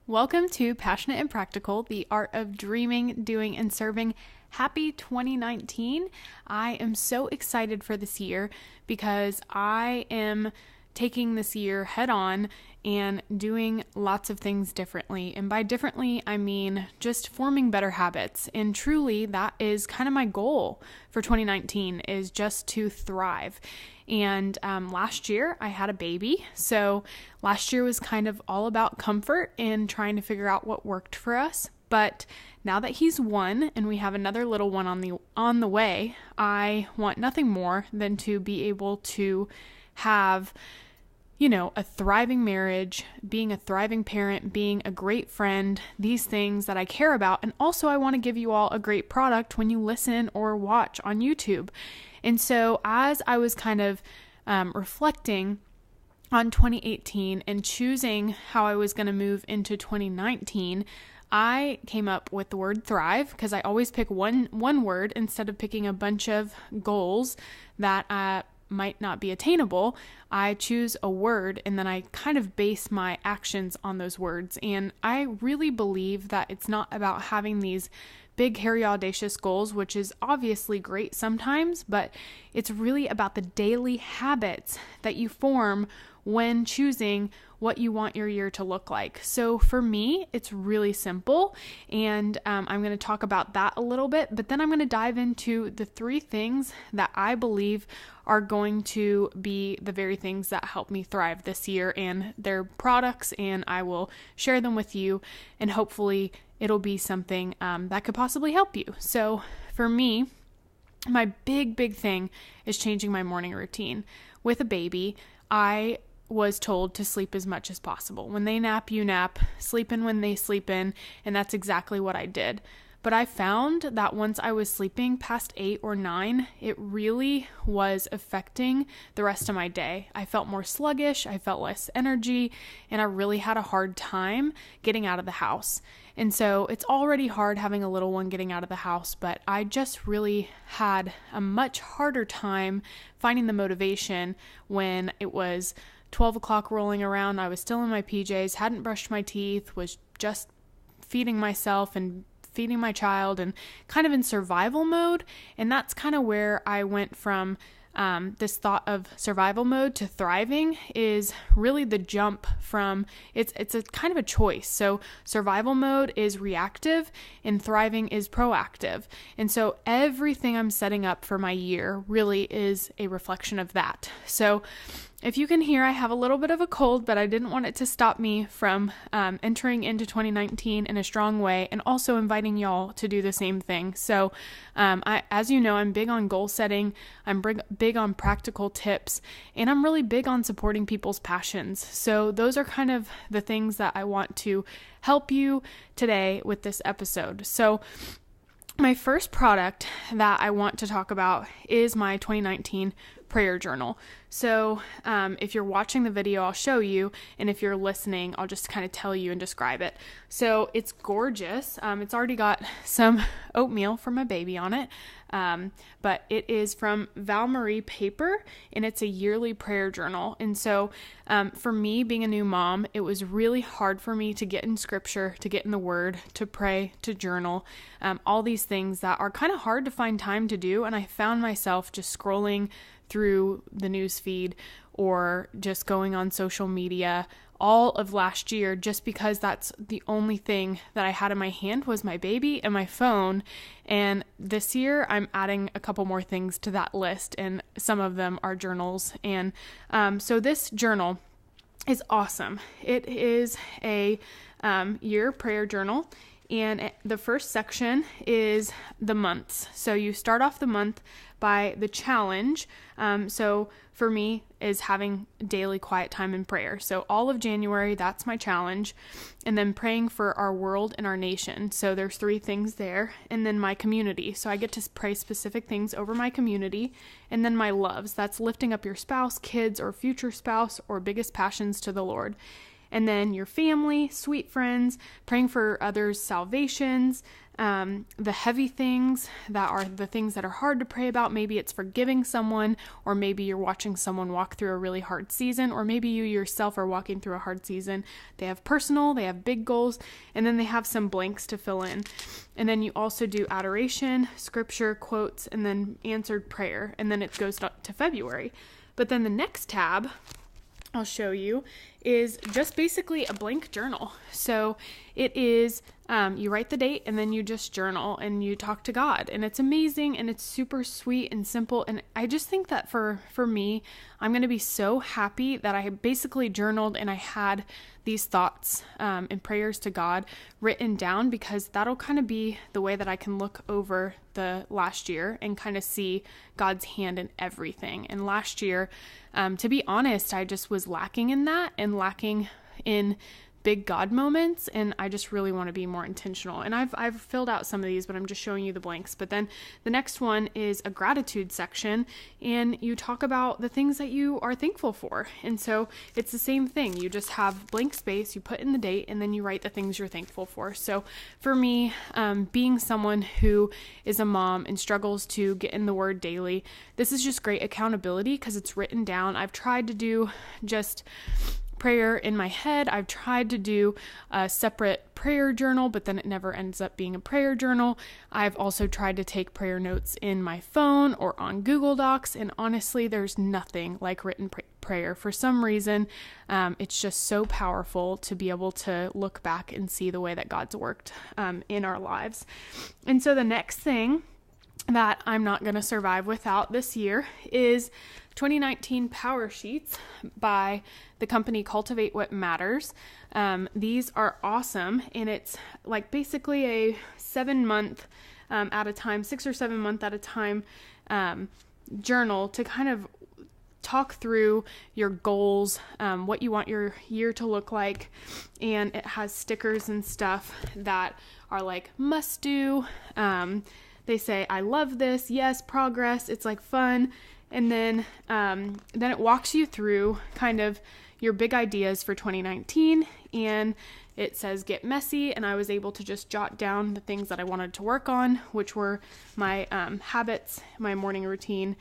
Welcome to Passionate and Practical, the art of dreaming, doing, and serving. Happy 2019. I am so excited for this year because I am taking this year head on and doing lots of things differently. And by differently, I mean just forming better habits. And truly, that is kind of my goal for 2019 is just to thrive. And last year I had a baby. So last year was kind of all about comfort and trying to figure out what worked for us. But now that he's one and we have another little one on the way, I want nothing more than to be able to have a thriving marriage, being a thriving parent, being a great friend, these things that I care about. And also I want to give you all a great product when you listen or watch on YouTube. And so as I was kind of reflecting on 2018 and choosing how I was going to move into 2019, I came up with the word thrive because I always pick one word instead of picking a bunch of goals that might not be attainable. I choose a word and then I kind of base my actions on those words. And I really believe that it's not about having these big, hairy, audacious goals, which is obviously great sometimes, but it's really about the daily habits that you form when choosing what you want your year to look like. So for me, it's really simple, and I'm going to talk about that a little bit, but then I'm going to dive into the 3 things that I believe are going to be the very things that help me thrive this year, and their products, and I will share them with you, and hopefully it'll be something that could possibly help you. So for me, my big thing is changing my morning routine. With a baby, I was told to sleep as much as possible. When they nap, you nap, sleep in when they sleep in, and that's exactly what I did. But I found that once I was sleeping past 8 or 9, it really was affecting the rest of my day. I felt more sluggish, I felt less energy, and I really had a hard time getting out of the house. And so it's already hard having a little one getting out of the house, but I just really had a much harder time finding the motivation when it was 12 o'clock rolling around. I was still in my PJs, hadn't brushed my teeth, was just feeding myself and feeding my child and kind of in survival mode. And that's kind of where I went from this thought of survival mode to thriving is really the jump from, it's a kind of a choice. So survival mode is reactive and thriving is proactive. And so everything I'm setting up for my year really is a reflection of that. So if you can hear, I have a little bit of a cold, but I didn't want it to stop me from entering into 2019 in a strong way and also inviting y'all to do the same thing. So as you know, I'm big on goal setting. I'm big on practical tips, and I'm really big on supporting people's passions. So those are kind of the things that I want to help you today with this episode. So my first product that I want to talk about is my 2019 prayer journal. So if you're watching the video, I'll show you, and if you're listening, I'll just kind of tell you and describe it. So it's gorgeous. It's already got some oatmeal from my baby on it, but it is from Val Marie Paper, and it's a yearly prayer journal. And so for me, being a new mom, it was really hard for me to get in scripture, to get in the word, to pray, to journal, all these things that are kind of hard to find time to do. And I found myself just scrolling through the news feed or just going on social media all of last year, just because that's the only thing that I had in my hand was my baby and my phone. And this year I'm adding a couple more things to that list, and some of them are journals. And so this journal is awesome. It is a year prayer journal. And the first section is the months. So you start off the month by the challenge. So for me is having daily quiet time in prayer. So all of January, that's my challenge. And then praying for our world and our nation. So there's 3 things there. And then my community. So I get to pray specific things over my community. And then my loves. That's lifting up your spouse, kids, or future spouse, or biggest passions to the Lord. And then your family, sweet friends, praying for others' salvations, the heavy things that are the things that are hard to pray about. Maybe it's forgiving someone, or maybe you're watching someone walk through a really hard season, or maybe you yourself are walking through a hard season. They have personal, they have big goals, and then they have some blanks to fill in. And then you also do adoration, scripture, quotes, and then answered prayer. And then it goes to February. But then the next tab I'll show you is just basically a blank journal. So it is, you write the date and then you just journal and you talk to God, and it's amazing and it's super sweet and simple. And I just think that for me, I'm going to be so happy that I basically journaled and I had these thoughts and prayers to God written down, because that'll kind of be the way that I can look over the last year and kind of see God's hand in everything. And last year, to be honest, I just was lacking in that and lacking in big God moments, and I just really want to be more intentional. And I've filled out some of these, but I'm just showing you the blanks. But then the next one is a gratitude section, and you talk about the things that you are thankful for. And so it's the same thing. You just have blank space, you put in the date, and then you write the things you're thankful for. So for me, being someone who is a mom and struggles to get in the Word daily, this is just great accountability because it's written down. I've tried to do just prayer in my head. I've tried to do a separate prayer journal, but then it never ends up being a prayer journal. I've also tried to take prayer notes in my phone or on Google Docs, and honestly, there's nothing like written prayer. For some reason, it's just so powerful to be able to look back and see the way that God's worked in our lives. And so the next thing that I'm not going to survive without this year is 2019 Power Sheets by the company Cultivate What Matters. These are awesome, and it's like basically a 7 month at a time, 6 or 7 month at a time journal to kind of talk through your goals, what you want your year to look like, and it has stickers and stuff that are like must do. They say, I love this, yes, progress, it's like fun. And then it walks you through kind of your big ideas for 2019, and it says get messy, and I was able to just jot down the things that I wanted to work on, which were my habits, my morning routine,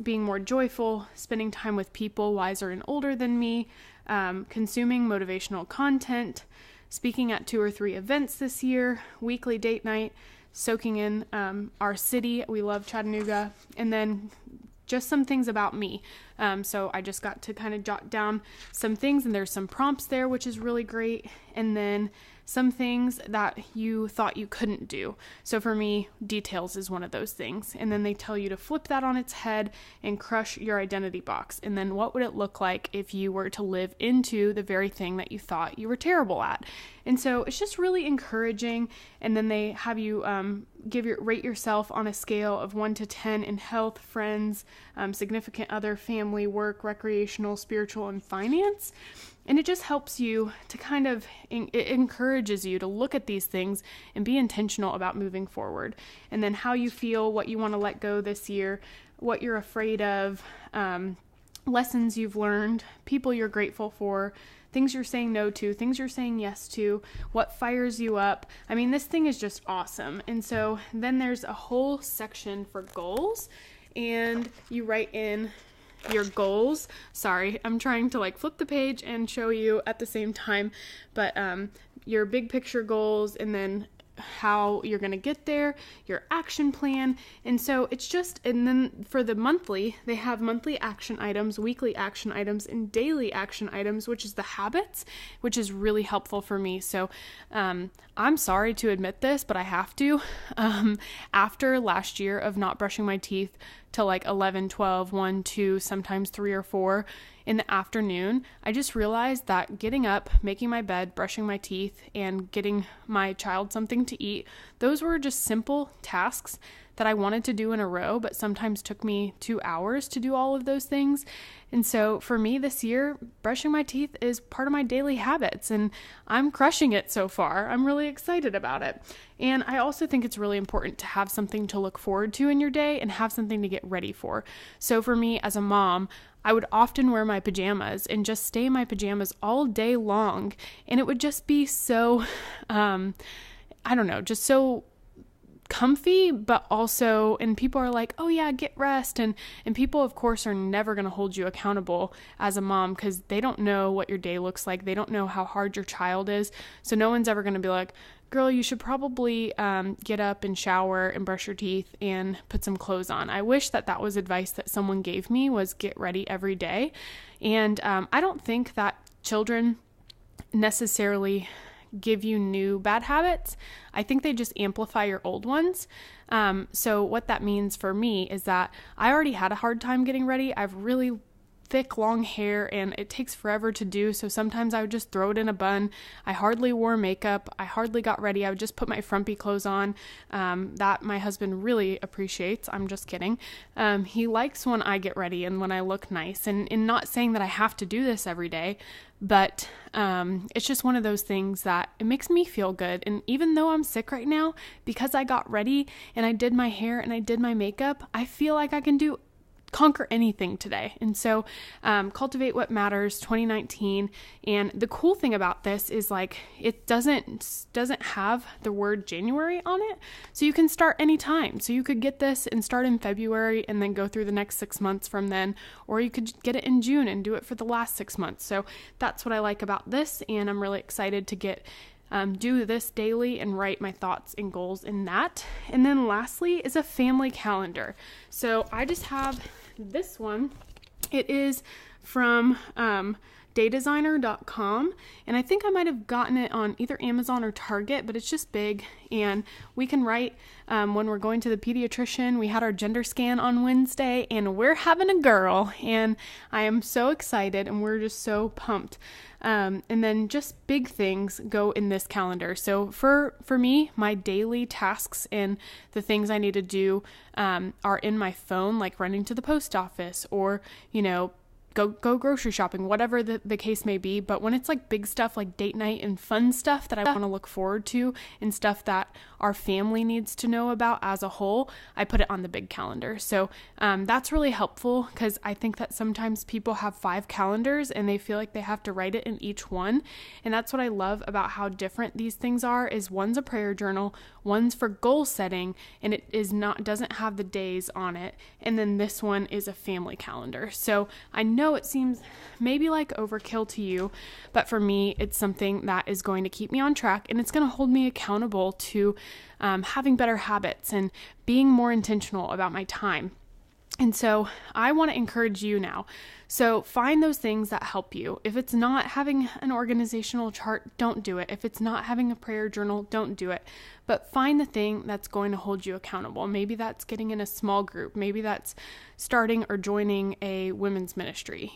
being more joyful, spending time with people wiser and older than me, consuming motivational content, speaking at 2 or 3 events this year, weekly date night, soaking in our city. We love Chattanooga. And then just some things about me. So I just got to kind of jot down some things, and there's some prompts there, which is really great. And then some things that you thought you couldn't do. So for me, details is one of those things. And then they tell you to flip that on its head and crush your identity box. And then what would it look like if you were to live into the very thing that you thought you were terrible at? And so it's just really encouraging. And then they have you rate yourself on a scale of 1 to 10 in health, friends, significant other, family, work, recreational, spiritual, and finance. And it just helps you to kind of, it encourages you to look at these things and be intentional about moving forward. And then how you feel, what you want to let go this year, what you're afraid of, lessons you've learned, people you're grateful for, things you're saying no to, things you're saying yes to, what fires you up. I mean, this thing is just awesome. And so then there's a whole section for goals, and you write in your goals. Sorry, I'm trying to like flip the page and show you at the same time, but your big picture goals, and then how you're going to get there, your action plan. And so it's just, and then for the monthly, they have monthly action items, weekly action items, and daily action items, which is the habits, which is really helpful for me. So I'm sorry to admit this, but I have to. After last year of not brushing my teeth till like 11, 12, 1, 2, sometimes 3 or 4 in the afternoon, I just realized that getting up, making my bed, brushing my teeth, and getting my child something to eat, those were just simple tasks that I wanted to do in a row, but sometimes took me 2 hours to do all of those things. And so for me this year, brushing my teeth is part of my daily habits, and I'm crushing it so far. I'm really excited about it. And I also think it's really important to have something to look forward to in your day and have something to get ready for. So for me as a mom, I would often wear my pajamas and just stay in my pajamas all day long. And it would just be so, just so comfy, but also, and people are like, oh yeah, get rest. And people, of course, are never going to hold you accountable as a mom because they don't know what your day looks like. They don't know how hard your child is. So no one's ever going to be like, girl, you should probably get up and shower and brush your teeth and put some clothes on. I wish that was advice that someone gave me, was get ready every day. And I don't think that children necessarily give you new bad habits. I think they just amplify your old ones. So what that means for me is that I already had a hard time getting ready. I've really thick, long hair, and it takes forever to do. So sometimes I would just throw it in a bun. I hardly wore makeup. I hardly got ready. I would just put my frumpy clothes on. That my husband really appreciates. I'm just kidding. He likes when I get ready and when I look nice. And not saying that I have to do this every day, but it's just one of those things that it makes me feel good. And even though I'm sick right now, because I got ready and I did my hair and I did my makeup, I feel like I can conquer anything today. And so Cultivate What Matters 2019. And the cool thing about this is like it doesn't have the word January on it. So you can start anytime. So you could get this and start in February and then go through the next 6 months from then, or you could get it in June and do it for the last 6 months. So that's what I like about this, and I'm really excited to do this daily and write my thoughts and goals in that. And then lastly is a family calendar. So I just have this one. It is from daydesigner.com, and I think I might have gotten it on either Amazon or Target, but it's just big, and we can write when we're going to the pediatrician. We had our gender scan on Wednesday, and we're having a girl, and I am so excited, and we're just so pumped. And then just big things go in this calendar. So for me, my daily tasks and the things I need to do are in my phone, like running to the post office or, go grocery shopping, whatever the case may be. But when it's like big stuff like date night and fun stuff that I want to look forward to and stuff that our family needs to know about as a whole, I put it on the big calendar. So that's really helpful because I think that sometimes people have 5 calendars and they feel like they have to write it in each one. And that's what I love about how different these things are, is one's a prayer journal, one's for goal setting, and it doesn't have the days on it. And then this one is a family calendar. So I know it seems maybe like overkill to you, but for me, it's something that is going to keep me on track, and it's going to hold me accountable to having better habits and being more intentional about my time. And so I want to encourage you now. So find those things that help you. If it's not having an organizational chart, don't do it. If it's not having a prayer journal, don't do it. But find the thing that's going to hold you accountable. Maybe that's getting in a small group. Maybe that's starting or joining a women's ministry.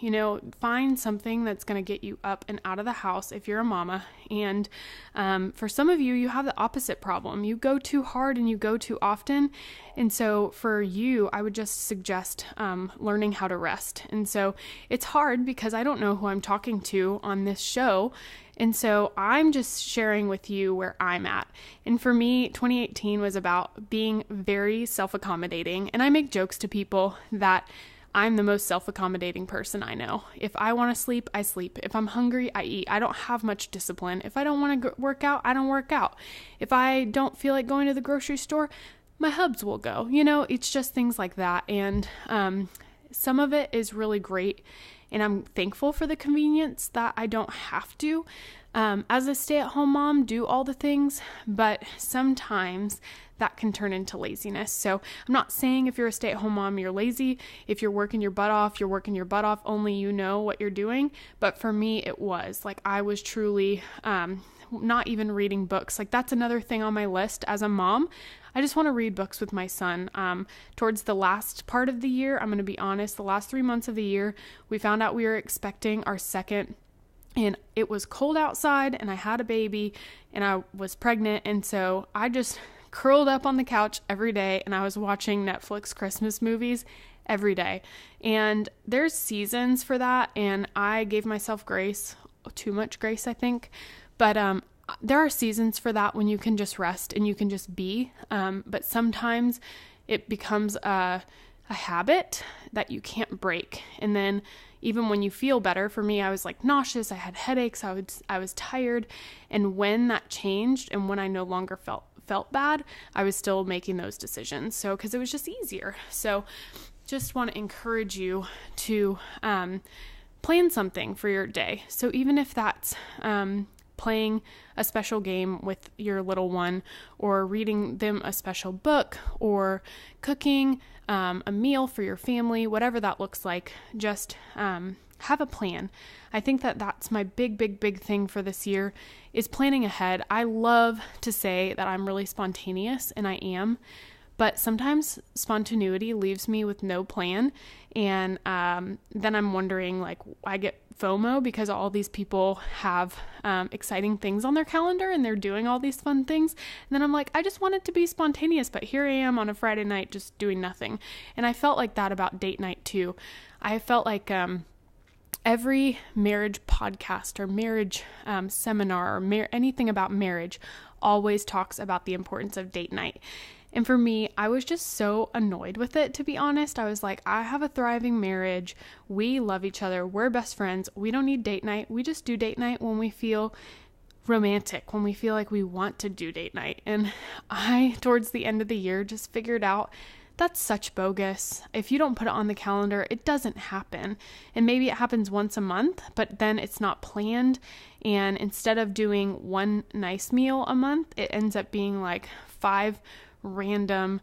Find something that's going to get you up and out of the house if you're a mama. And for some of you, you have the opposite problem. You go too hard and you go too often. And so for you, I would just suggest learning how to rest. And so it's hard because I don't know who I'm talking to on this show. And so I'm just sharing with you where I'm at. And for me, 2018 was about being very self-accommodating. And I make jokes to people that I'm the most self-accommodating person I know. If I want to sleep, I sleep. If I'm hungry, I eat. I don't have much discipline. If I don't want to work out, I don't work out. If I don't feel like going to the grocery store, my hubs will go. It's just things like that. And some of it is really great. And I'm thankful for the convenience that I don't have to, as a stay-at-home mom, do all the things, but sometimes that can turn into laziness. So I'm not saying if you're a stay-at-home mom, you're lazy. If you're working your butt off, you're working your butt off. Only you know what you're doing. But for me, it was like I was truly not even reading books. Like that's another thing on my list as a mom. I just want to read books with my son. Towards the last part of the year, I'm going to be honest, the last 3 months of the year, we found out we were expecting our second, and it was cold outside and I had a baby and I was pregnant. And so I just curled up on the couch every day and I was watching Netflix Christmas movies every day. And there's seasons for that, and I gave myself grace, too much grace, I think. But there are seasons for that when you can just rest and you can just be. But sometimes it becomes a habit that you can't break. And then even when you feel better, for me, I was like nauseous, I had headaches, I was tired. And when that changed and when I no longer felt bad, I was still making those decisions. So, because it was just easier. So just want to encourage you to plan something for your day. So even if that's playing a special game with your little one, or reading them a special book, or cooking a meal for your family, whatever that looks like, just have a plan. I think that that's my big thing for this year, is planning ahead. I love to say that I'm really spontaneous, and I am. But sometimes spontaneity leaves me with no plan. And then I'm wondering, like, I get FOMO because all these people have exciting things on their calendar and they're doing all these fun things. And then I'm like, I just want it to be spontaneous, but here I am on a Friday night just doing nothing. And I felt like that about date night too. I felt like every marriage podcast or marriage seminar or anything about marriage always talks about the importance of date night. And for me, I was just so annoyed with it, to be honest. I was like, I have a thriving marriage. We love each other. We're best friends. We don't need date night. We just do date night when we feel romantic, when we feel like we want to do date night. And I, towards the end of the year, just figured out that's such bogus. If you don't put it on the calendar, it doesn't happen. And maybe it happens once a month, but then it's not planned. And instead of doing one nice meal a month, it ends up being like 5 random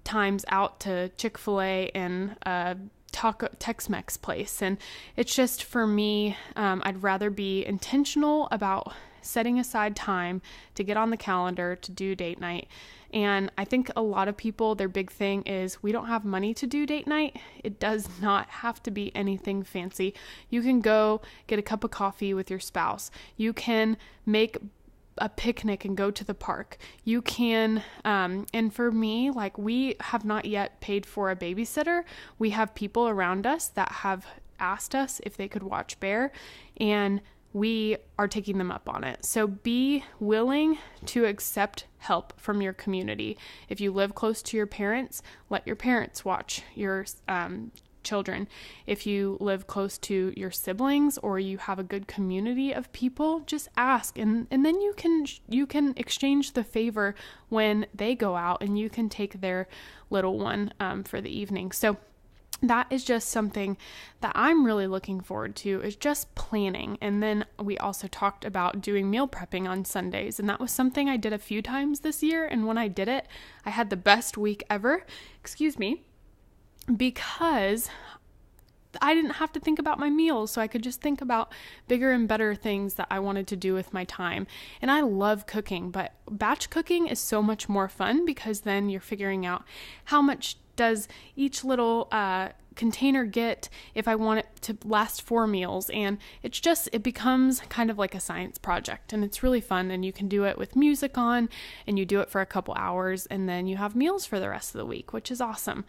times out to Chick-fil-A and Tex-Mex place. And it's just, for me, I'd rather be intentional about setting aside time to get on the calendar to do date night. And I think a lot of people, their big thing is, we don't have money to do date night. It does not have to be anything fancy. You can go get a cup of coffee with your spouse. You can make a picnic and go to the park. You can, and for me, like, we have not yet paid for a babysitter. We have people around us that have asked us if they could watch Bear, and we are taking them up on it. So be willing to accept help from your community. If you live close to your parents, let your parents watch your children. If you live close to your siblings, or you have a good community of people, just ask, and then you can exchange the favor when they go out, and you can take their little one for the evening. So that is just something that I'm really looking forward to, is just planning. And then we also talked about doing meal prepping on Sundays, and that was something I did a few times this year. And when I did it, I had the best week ever. Because I didn't have to think about my meals, so I could just think about bigger and better things that I wanted to do with my time. And I love cooking, but batch cooking is so much more fun, because then you're figuring out how much does each little container get if I want it to last 4 meals. And it becomes kind of like a science project, and it's really fun. And you can do it with music on, and you do it for a couple hours, and then you have meals for the rest of the week, which is awesome.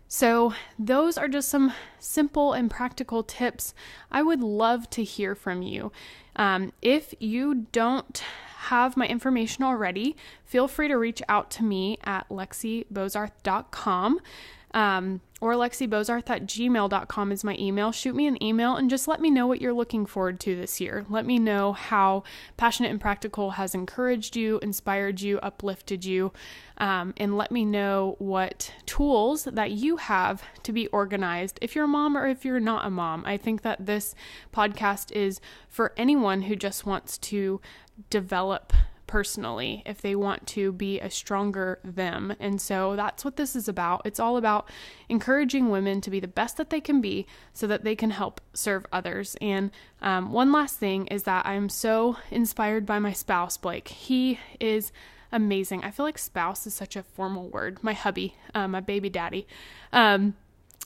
So those are just some simple and practical tips. I would love to hear from you. If you don't have my information already, feel free to reach out to me at lexibozarth.com. Or lexibozarth@gmail.com is my email. Shoot me an email and just let me know what you're looking forward to this year. Let me know how Passionate and Practical has encouraged you, inspired you, uplifted you, and let me know what tools that you have to be organized if you're a mom or if you're not a mom. I think that this podcast is for anyone who just wants to develop personally, if they want to be a stronger them. And so that's what this is about. It's all about encouraging women to be the best that they can be so that they can help serve others. And one last thing is that I'm so inspired by my spouse, Blake. He is amazing. I feel like spouse is such a formal word. My hubby, my baby daddy.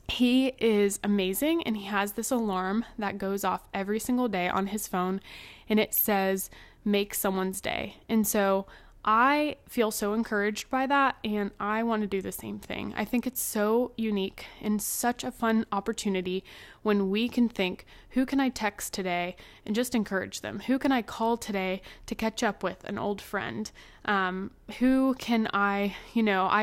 He is amazing, and he has this alarm that goes off every single day on his phone, and it says, make someone's day. And so I feel so encouraged by that, and I want to do the same thing. I think it's so unique and such a fun opportunity when we can think, who can I text today and just encourage them? Who can I call today to catch up with an old friend? Who can I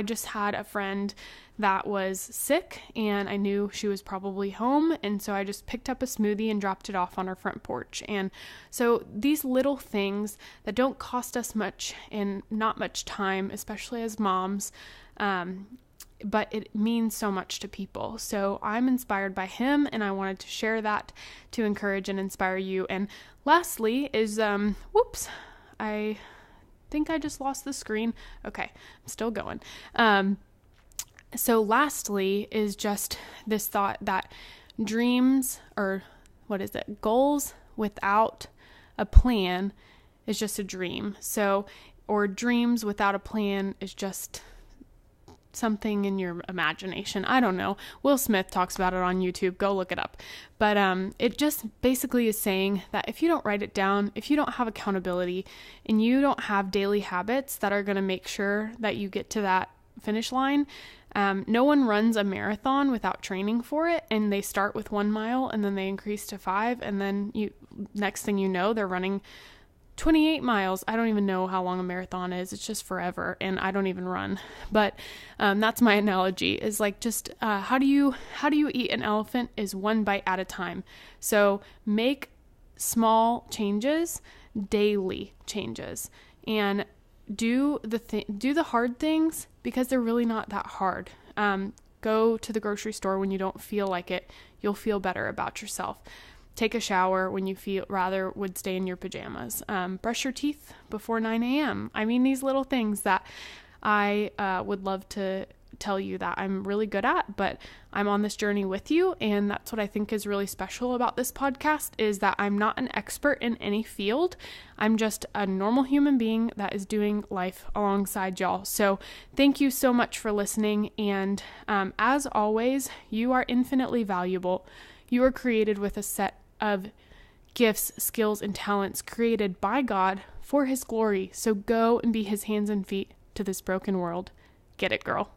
just had a friend that was sick and I knew she was probably home. And so I just picked up a smoothie and dropped it off on our front porch. And so these little things that don't cost us much and not much time, especially as moms, but it means so much to people. So I'm inspired by him, and I wanted to share that to encourage and inspire you. And lastly is, I think I just lost the screen. Okay, I'm still going. So lastly is just this thought that goals without a plan is just a dream. Or dreams without a plan is just something in your imagination. I don't know. Will Smith talks about it on YouTube. Go look it up. But it just basically is saying that if you don't write it down, if you don't have accountability, and you don't have daily habits that are going to make sure that you get to that finish line, no one runs a marathon without training for it, and they start with 1 mile and then they increase to 5, and then next thing you know, they're running 28 miles. I don't even know how long a marathon is. It's just forever, and I don't even run. But that's my analogy, is like just how do you eat an elephant is one bite at a time. So make small changes, daily changes, and do the hard things because they're really not that hard. Go to the grocery store when you don't feel like it. You'll feel better about yourself. Take a shower when you would stay in your pajamas. Brush your teeth before 9 a.m. I mean, these little things that I would love to tell you that I'm really good at, but I'm on this journey with you. And that's what I think is really special about this podcast, is that I'm not an expert in any field. I'm just a normal human being that is doing life alongside y'all. So thank you so much for listening. And as always, you are infinitely valuable. You are created with a set of gifts, skills, and talents created by God for His glory. So go and be His hands and feet to this broken world. Get it, girl.